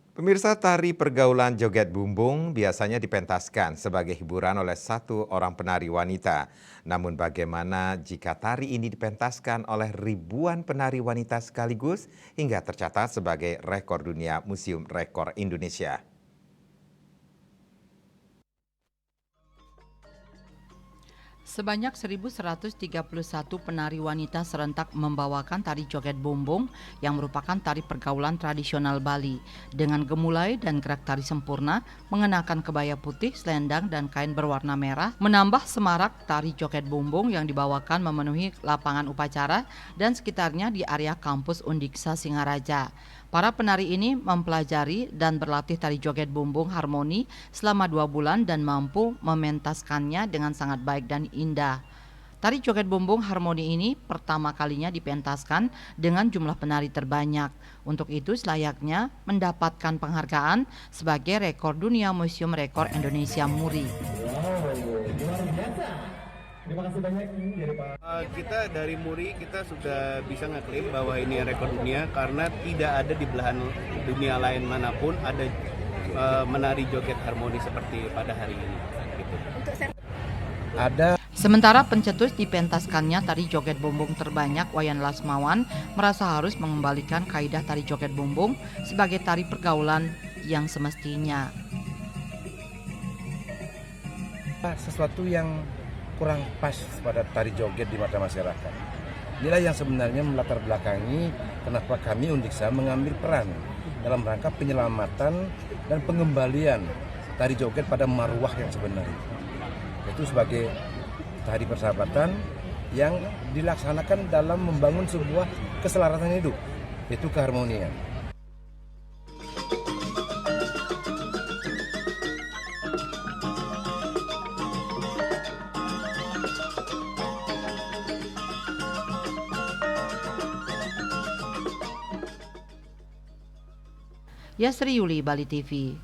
Pemirsa, tari pergaulan joget bumbung biasanya dipentaskan sebagai hiburan oleh satu orang penari wanita. Namun bagaimana jika tari ini dipentaskan oleh ribuan penari wanita sekaligus hingga tercatat sebagai rekor dunia Museum Rekor Indonesia? Sebanyak 1.131 penari wanita serentak membawakan tari joget bumbung yang merupakan tari pergaulan tradisional Bali dengan gemulai dan gerak tari sempurna, mengenakan kebaya putih, selendang, dan kain berwarna merah, menambah semarak tari joget bumbung yang dibawakan memenuhi lapangan upacara dan sekitarnya di area kampus Undiksa Singaraja. Para penari ini mempelajari dan berlatih tari joget bumbung harmoni selama 2 bulan dan mampu mementaskannya dengan sangat baik dan indah. Tari joget bumbung harmoni ini pertama kalinya dipentaskan dengan jumlah penari terbanyak. Untuk itu selayaknya mendapatkan penghargaan sebagai rekor dunia Museum Rekor Indonesia Muri. Terima kasih banyak dari Pak. Kita dari Muri kita sudah bisa ngeklaim bahwa ini rekor dunia karena tidak ada di belahan dunia lain manapun ada menari joget harmoni seperti pada hari ini. Gitu. Sementara pencetus dipentaskannya tari joget bumbung terbanyak, Wayan Lasmawan merasa harus mengembalikan kaidah tari joget bumbung sebagai tari pergaulan yang semestinya. Sesuatu yang kurang pas pada tari joget di mata masyarakat. Inilah yang sebenarnya melatar belakangi kenapa kami Undiksa mengambil peran dalam rangka penyelamatan dan pengembalian tari joget pada marwah yang sebenarnya. Itu sebagai tari persahabatan yang dilaksanakan dalam membangun sebuah keselarasan hidup, yaitu keharmonian. Yasri Yuli, Bali TV.